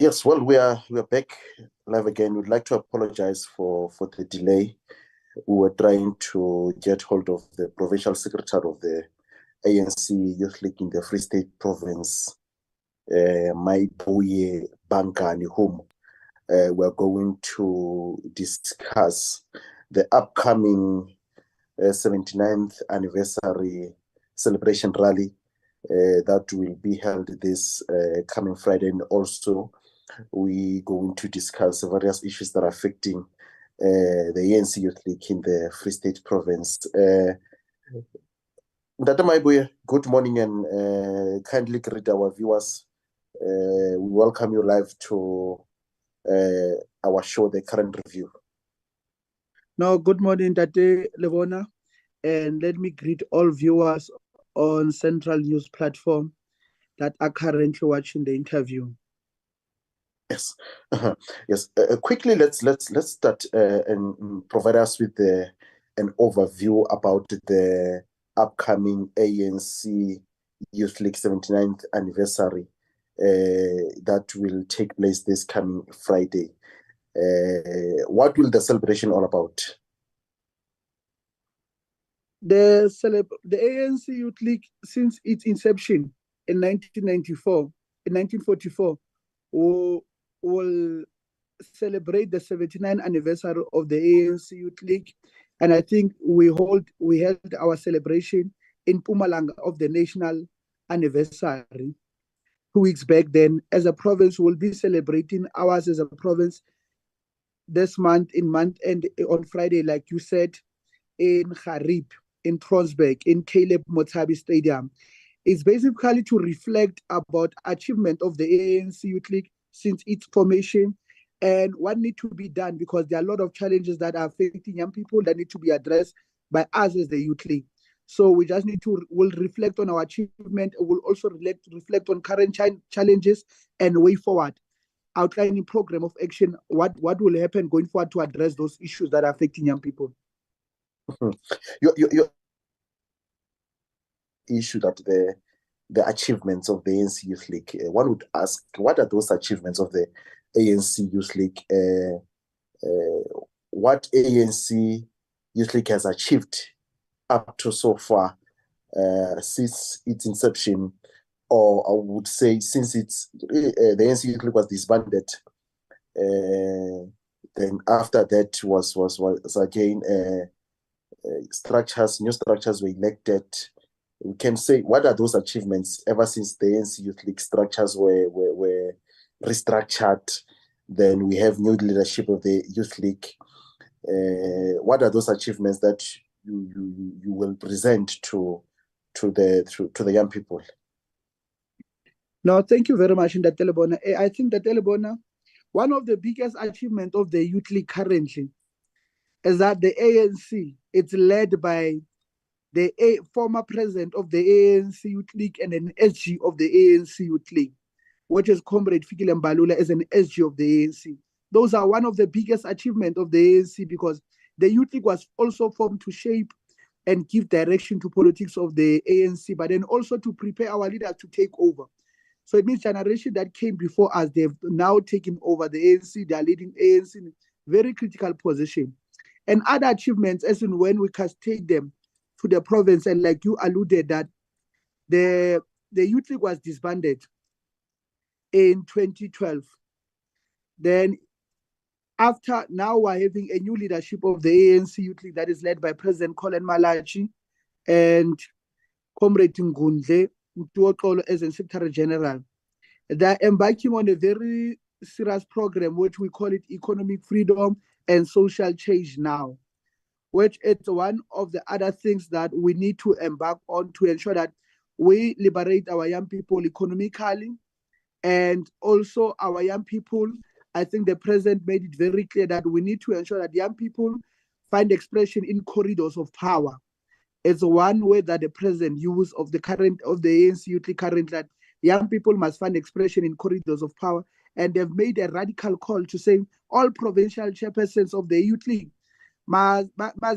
Yes, well, we are back live again. We'd like to apologize for the delay. We were trying to get hold of the provincial secretary of the ANC Youth League in the Free State Province, Mayibuye Bangane, whom we're going to discuss the upcoming 79th anniversary celebration rally that will be held this coming Friday. And also, we're going to discuss various issues that are affecting the ANC Youth League in the Free State Province. Ndata Mayibuye, good morning and kindly greet our viewers. We welcome you live to our show, The Current Review. Now, good morning, Tate Lebona, and let me greet all viewers on Central News platform that are currently watching the interview. Yes, yes. Quickly, let's start and provide us with an overview about the upcoming ANC Youth League 79th anniversary that will take place this coming Friday. What will the celebration all about? The ANC Youth League, since its inception in 1944, will celebrate the 79th anniversary of the ANC Youth League, and I think we held our celebration in Mpumalanga of the national anniversary 2 weeks back. Then, as a province, we'll be celebrating ours as a province this month and on Friday, like you said, in Harib, in Tronsberg, in Caleb Mothabi Stadium. It's basically to reflect about achievement of the ANC Youth League since its formation and what need to be done, because there are a lot of challenges that are affecting young people that need to be addressed by us as the Youth League. So we just we'll reflect on our achievement. We'll also reflect on current challenges and way forward, outlining program of action, what will happen going forward to address those issues that are affecting young people. Your issue that the achievements of the ANC Youth League, one would ask, what are those achievements of the ANC Youth League? What ANC Youth League has achieved up to so far since its inception, or I would say since the ANC Youth League was disbanded. Then after that was again new structures were elected. We can say, what are those achievements ever since the ANC Youth League structures were restructured? Then we have new leadership of the Youth League. What are those achievements that you will present to the young people? No, thank you very much, Ndate Lebona. I think that Lebona, one of the biggest achievements of the Youth League currently is that the ANC, it's led by the former president of the ANC Youth League and an SG of the ANC Youth League, which is Comrade Fikile Mbalula as an SG of the ANC. Those are one of the biggest achievements of the ANC, because the Youth League was also formed to shape and give direction to politics of the ANC, but then also to prepare our leaders to take over. So it means generation that came before us, they've now taken over the ANC, they are leading ANC in a very critical position. And other achievements, as in when we cascade them to the province, and like you alluded that the Youth League was disbanded in 2012. Then after, now we're having a new leadership of the ANC Youth League that is led by President Colin Malachi and Comrade Ngundle as a Secretary General. They're embarking on a very serious program, which we call it economic freedom and social change now, which is one of the other things that we need to embark on to ensure that we liberate our young people economically. And also our young people, I think the president made it very clear that we need to ensure that young people find expression in corridors of power. It's one way that the president used of the ANC Youth League current, that young people must find expression in corridors of power. And they've made a radical call to say all provincial chairpersons of the Youth League must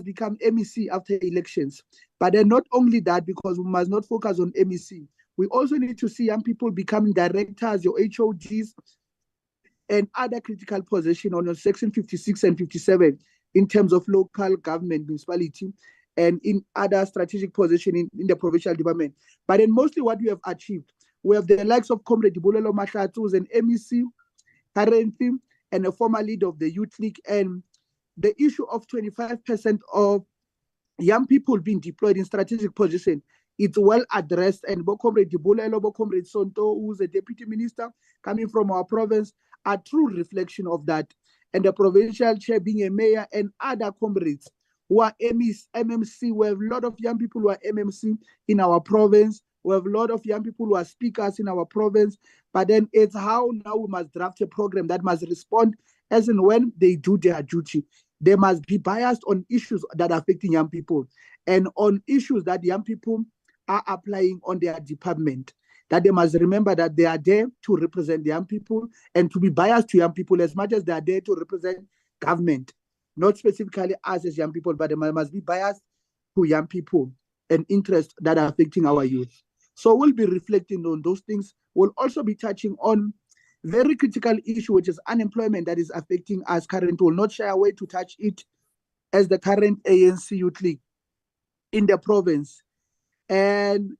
become MEC after elections. But then not only that, because we must not focus on MEC, we also need to see young people becoming directors, your HODs, and other critical position on section 56 and 57 in terms of local government, municipality, and in other strategic position in the provincial department. But then mostly what we have achieved, we have the likes of Comrade Bulelo Mahlatsi, who's an MEC currently, and a former leader of the Youth League, and the issue of 25% of young people being deployed in strategic position, it's well addressed. And Comrade Bulelo, Comrade Sonto, who's a deputy minister coming from our province, are true reflection of that. And the provincial chair being a mayor and other comrades who are MMC. We have a lot of young people who are MMC in our province. We have a lot of young people who are speakers in our province. But then it's how now we must draft a program that must respond as and when they do their duty. They must be biased on issues that are affecting young people and on issues that young people are applying on their department. That they must remember that they are there to represent the young people and to be biased to young people as much as they are there to represent government, not specifically us as young people, but they must be biased to young people and interests that are affecting our youth. So we'll be reflecting on those things. We'll also be touching on very critical issue, which is unemployment that is affecting us currently. We'll not shy away to touch it as the current ANC Youth League in the province. And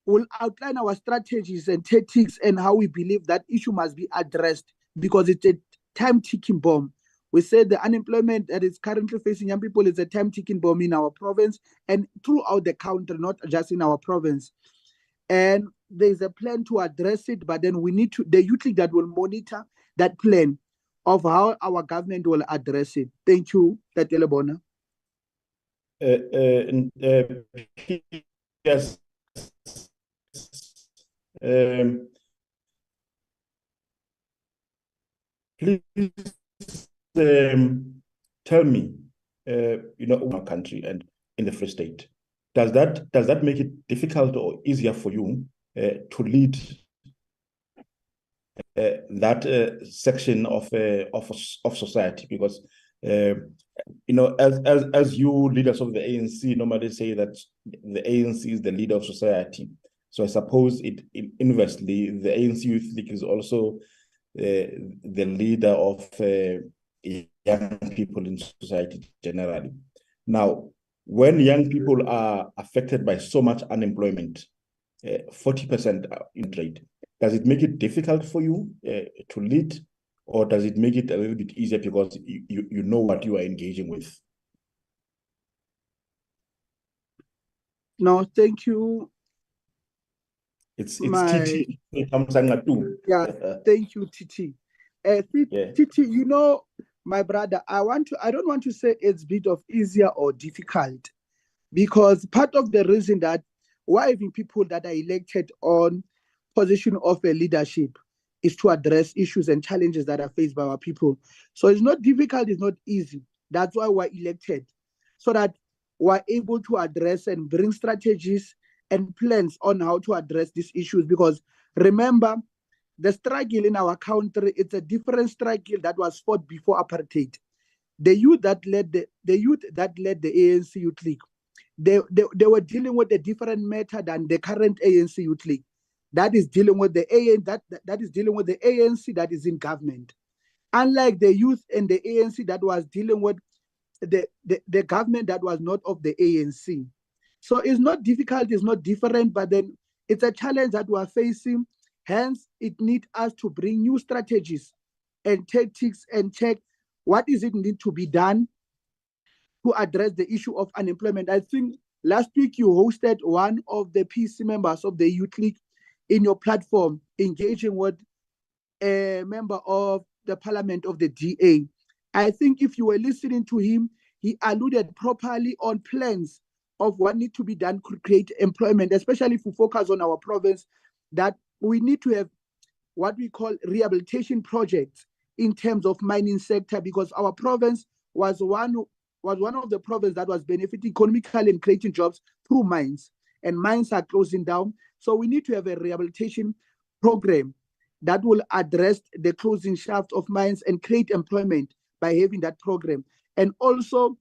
we'll outline our strategies and tactics and how we believe that issue must be addressed because it's a time-ticking bomb. We said the unemployment that is currently facing young people is a time-ticking bomb in our province and throughout the country, not just in our province. And there's a plan to address it, but then we need the youth league that will monitor that plan of how our government will address it. Thank you, Lebona. Yes. Please tell me, our country and in the Free State, does that make it difficult or easier for you to lead that section of society? Because as you leaders of the ANC normally say that the ANC is the leader of society. So I suppose inversely, the ANC Youth League is also the leader of young people in society generally. Now, when young people are affected by so much unemployment, 40% in trade, does it make it difficult for you to lead, or does it make it a little bit easier because you know what you are engaging with? No, thank you. It's Titi Thamsanqa too. Yeah, thank you, Titi. Titi, my brother, I don't want to say it's a bit of easier or difficult, because part of the reason that why having people that are elected on position of a leadership is to address issues and challenges that are faced by our people. So it's not difficult, it's not easy. That's why we're elected, so that we're able to address and bring strategies and plans on how to address these issues. Because remember, the struggle in our country, it's a different struggle that was fought before apartheid. The youth that led the ANC Youth League, they were dealing with a different matter than the current ANC Youth League. That is dealing with the that is dealing with the ANC that is in government. Unlike the youth and the ANC that was dealing with the government that was not of the ANC. So it's not difficult, it's not different, but then it's a challenge that we're facing. Hence, it needs us to bring new strategies and tactics and check what is it need to be done to address the issue of unemployment. I think last week you hosted one of the PC members of the Youth League in your platform, engaging with a member of the parliament of the DA. I think if you were listening to him, he alluded properly on plans of what needs to be done to create employment, especially if we focus on our province, that we need to have what we call rehabilitation projects in terms of mining sector, because our province was one of the provinces that was benefiting economically and creating jobs through mines, and mines are closing down. So we need to have a rehabilitation program that will address the closing shaft of mines and create employment by having that program. And also,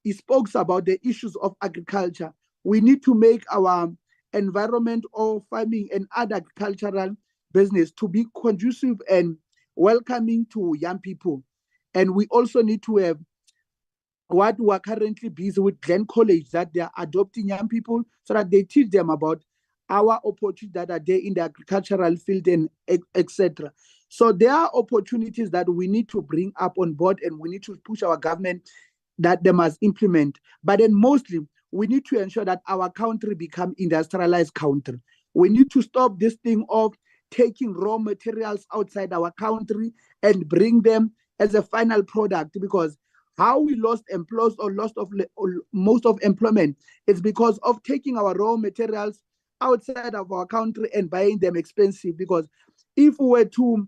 he spoke about the issues of agriculture. We need to make our environment or farming and other agricultural business to be conducive and welcoming to young people. And we also need to have what we are currently busy with Glen College, that they are adopting young people so that they teach them about our opportunities that are there in the agricultural field and etc. So there are opportunities that we need to bring up on board, and we need to push our government that they must implement. But then mostly we need to ensure that our country become industrialized country. We need to stop this thing of taking raw materials outside our country and bring them as a final product, because how we lost employees or most of employment is because of taking our raw materials outside of our country and buying them expensive. Because if we were to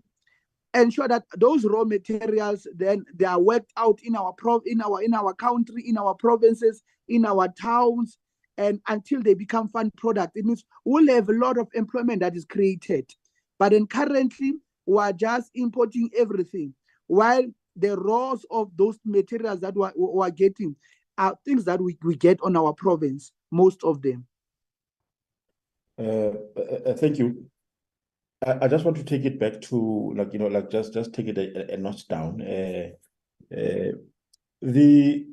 ensure that those raw materials then they are worked out in our country, in our provinces, in our towns, and until they become fun product, it means we'll have a lot of employment that is created. But then currently we are just importing everything, while the raws of those materials that we are getting are things that we get on our province, most of them. Thank you. I just want to take it back to just take it a notch down. The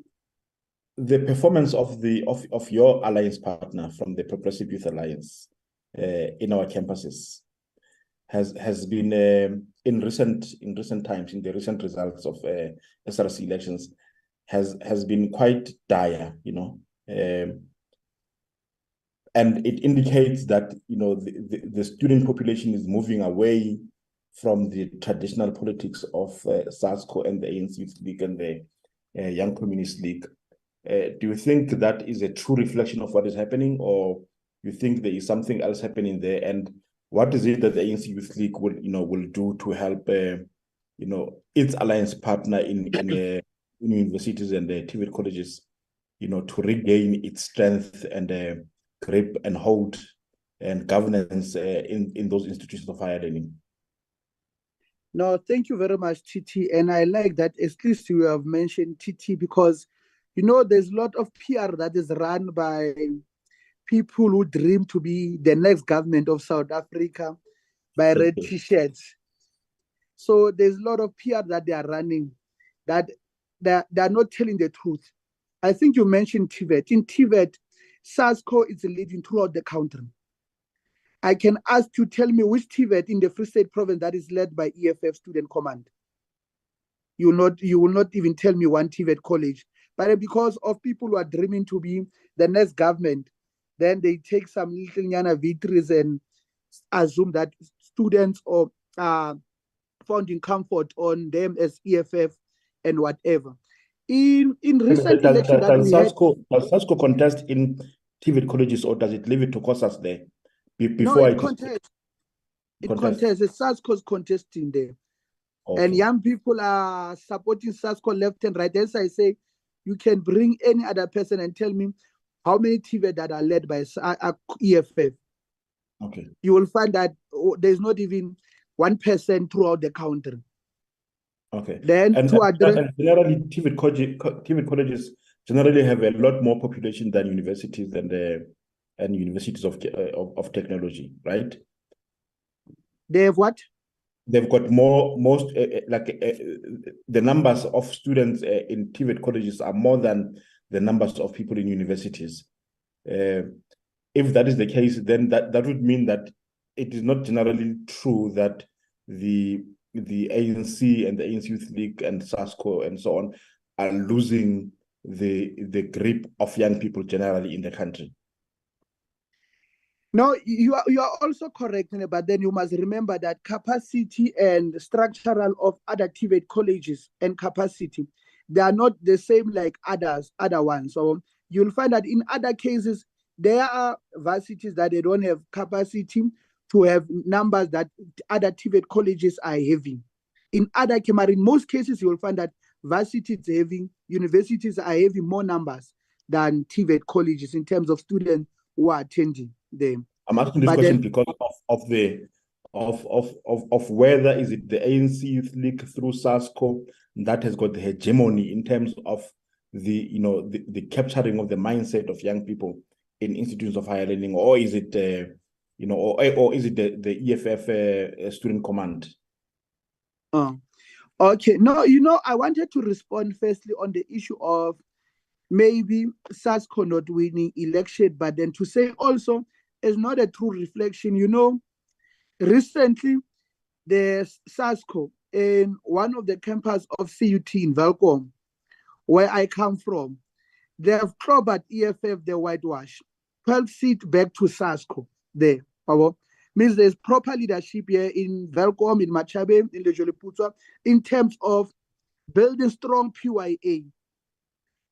performance of your alliance partner from the Progressive Youth Alliance in our campuses has been in recent times, in the recent results of SRC elections, has been quite dire, and it indicates that the student population is moving away from the traditional politics of SASCO and the ANC Youth League and the Young Communist League. Do you think that is a true reflection of what is happening, or you think there is something else happening there? And what is it that the ANC Youth League will do to help its alliance partner in universities and the TVET colleges to regain its strength and grip and hold and governance in those institutions of higher learning? No, thank you very much, Titi. And I like that at least you have mentioned Titi, because there's a lot of PR that is run by people who dream to be the next government of South Africa by red t-shirts. So there's a lot of PR that they are running that they are not telling the truth. I think you mentioned TVET. In TVET, SASCO is leading throughout the country. I can ask you, tell me which TVET in the Free State province that is led by EFF Student Command. You will not even tell me one TVET college. But because of people who are dreaming to be the next government, then they take some little nyana victories and assume that students are finding comfort on them as EFF and whatever. In recent election that we had, does SASCO contest in TVET colleges, or does it leave it to COSAS there? No, it contests. It contests. SASCO's contesting there. Okay. And young people are supporting SASCO left and right. As I say, you can bring any other person and tell me how many TVET that are led by EFF. Okay. You will find that there's not even 1% throughout the country. Okay. Then to address, generally, TVET colleges generally have a lot more population than universities and universities of technology, right? They have what? They've got the numbers of students in TVET colleges are more than the numbers of people in universities. If that is the case, then that would mean that it is not generally true that the ANC and the ANC Youth League and SASCO and so on are losing the grip of young people generally in the country. No, you are also correct, but then you must remember that capacity and structural of other TVET colleges and capacity, they are not the same like other ones. So you'll find that in other cases, there are varsities that they don't have capacity to have numbers that other TVET colleges are having. In most cases, you will find that varsities having, universities are having more numbers than TVET colleges in terms of students who are attending them. I'm asking this question because of whether is it the ANC Youth League through SASCO that has got the hegemony in terms of the capturing of the mindset of young people in institutions of higher learning, or is it or is it the EFF Student Command? Okay. No, I wanted to respond firstly on the issue of maybe SASCO not winning election, but then to say also it's not a true reflection. Recently, the SASCO in one of the campus of CUT in Welkom, where I come from, they have clobbered EFF, the whitewash, 12 seats back to SASCO there. Means there's proper leadership here in Welkom, in Machabe, in the Joliputswa, in terms of building strong PYA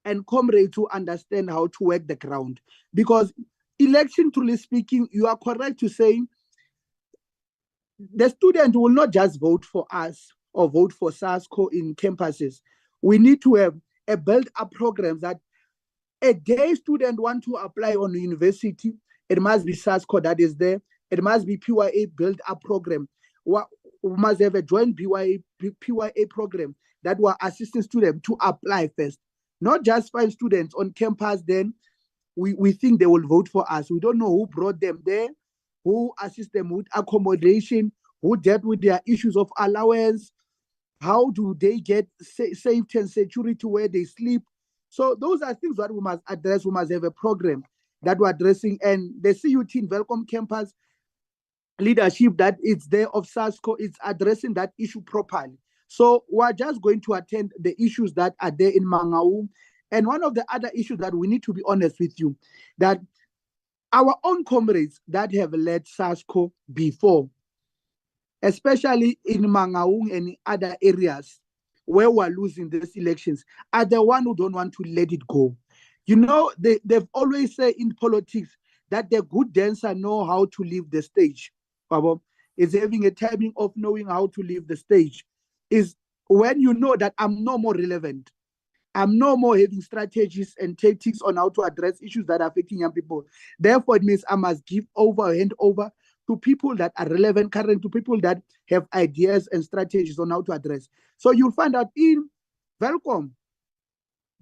and comrades to understand how to work the ground. Because election, truly speaking, you are correct to say the student will not just vote for us or vote for SASCO in campuses. We need to have a build-up program that a day student want to apply on the university, it must be SASCO that is there. It must be PYA build-up program. We must have a joint PYA program that will assist students to apply first. Not just find students on campus, then we think they will vote for us. We don't know who brought them there, who assist them with accommodation, who dealt with their issues of allowance, how do they get safety and security where they sleep. So those are things that we must address. We must have a program that we're addressing. And the CUT in Welkom campus leadership that is there of SASCO is addressing that issue properly. So we're just going to attend the issues that are there in Mangaung. And one of the other issues that we need to be honest with you, that our own comrades that have led SASCO before, especially in Mangaung and in other areas where we're losing these elections, are the one who don't want to let it go. They've always said in politics that the good dancer know how to leave the stage. Is having a timing of knowing how to leave the stage. Is when you know that I'm no more relevant. I'm no more having strategies and tactics on how to address issues that are affecting young people. Therefore, it means I must hand over to people that are relevant, current, to people that have ideas and strategies on how to address. So you'll find out in Welkom,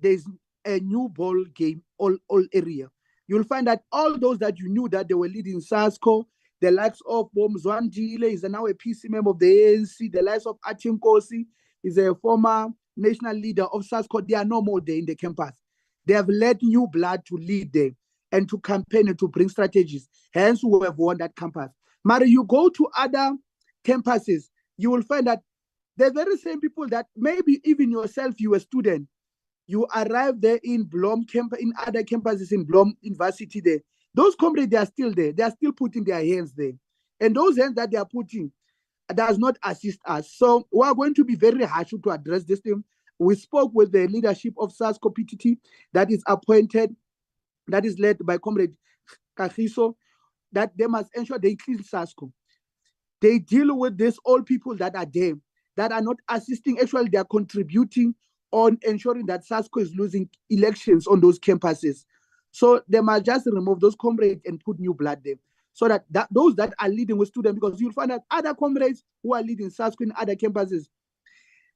there's a new ball game all area. You'll find that all those that you knew that they were leading SASCO, the likes of Zwanjile is now a PC member of the ANC, the likes of Atinkosi is a former national leader of SASCO. They are no more there in the campus. They have led new blood to lead them and to campaign and to bring strategies. Hence, we have won that campus. Mary, you go to other campuses, you will find that the very same people that maybe even yourself, you were a student, you arrive there in Blom campus, in other campuses in Blom University there. Those comrades, they are still there. They are still putting their hands there. And those hands that they are putting does not assist us. So we are going to be very harsh to address this thing. We spoke with the leadership of SASCO PTT that is appointed, that is led by Comrade Kagiso, that they must ensure they clean SASCO. They deal with these old people that are there, that are not assisting. Actually, they are contributing on ensuring that SASCO is losing elections on those campuses. So they must just remove those comrades and put new blood there. So that those that are leading with students, because you'll find that other comrades who are leading SASCO in other campuses,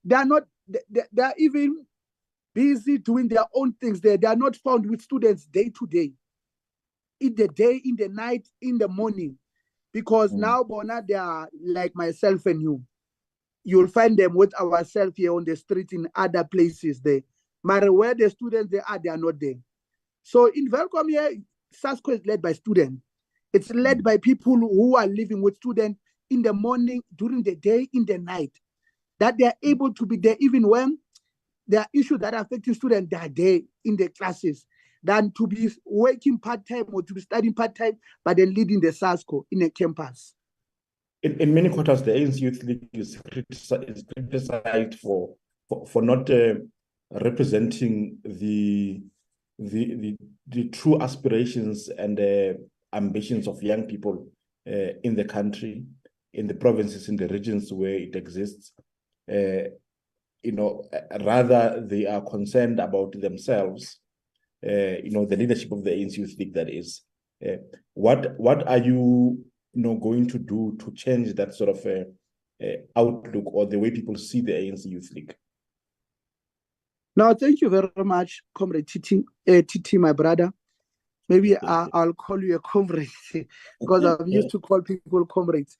they are even busy doing their own things there. They are not found with students day to day, in the day, in the night, in the morning. Because now, Bona, they are like myself and you. You'll find them with ourselves here on the street in other places there. But where the students they are not there. So in Welkom here, SASCO is led by students. It's led by people who are living with students in the morning, during the day, in the night. That they are able to be there even when there are issues that are affecting students, they are there in the classes, than to be working part-time or to be studying part-time, but then leading the SASCO in a campus. In many quarters, the ANC Youth League is criticized for not representing the true aspirations and ambitions of young people in the country, in the provinces, in the regions where it exists. Rather they are concerned about themselves. The leadership of the ANC Youth League, that is. What are you going to do to change that sort of outlook or the way people see the ANC Youth League? No, thank you very much, Comrade Titi, my brother. Maybe I'll call you a comrade because I'm used to call people comrades.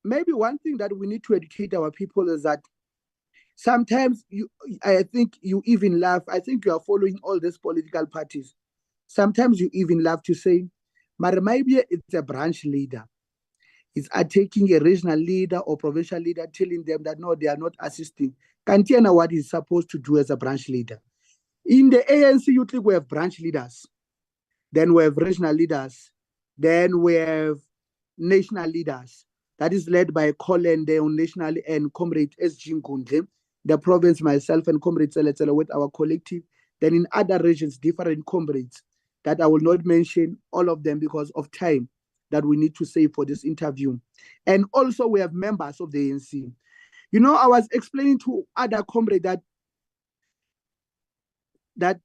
maybe one thing that we need to educate our people is that sometimes I think you even laugh. I think you are following all these political parties. Sometimes you even love to say, maybe it's a branch leader. It's taking a regional leader or provincial leader, telling them that no, they are not assisting. Kantiana what he's supposed to do as a branch leader. In the ANC Youth League, we have branch leaders. Then we have regional leaders. Then we have national leaders. That is led by Colin, the national, and Comrade S.G. Nkundle, the province, myself, and Comrade Tseletele with our collective. Then in other regions, different comrades that I will not mention all of them because of time that we need to save for this interview. And also we have members of the ANC. You know, I was explaining to other comrades that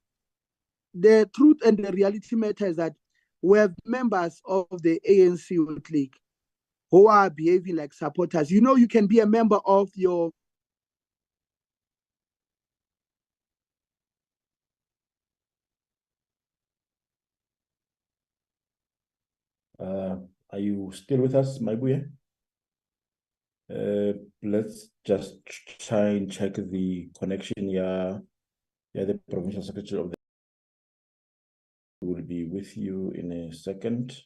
the truth and the reality matter is that we have members of the ANC Youth League who are behaving like supporters. You know, you can be a member of your are you still with us, Mayibuye? Let's just try and check the connection. Yeah, the provincial secretary of the will be with you in a second.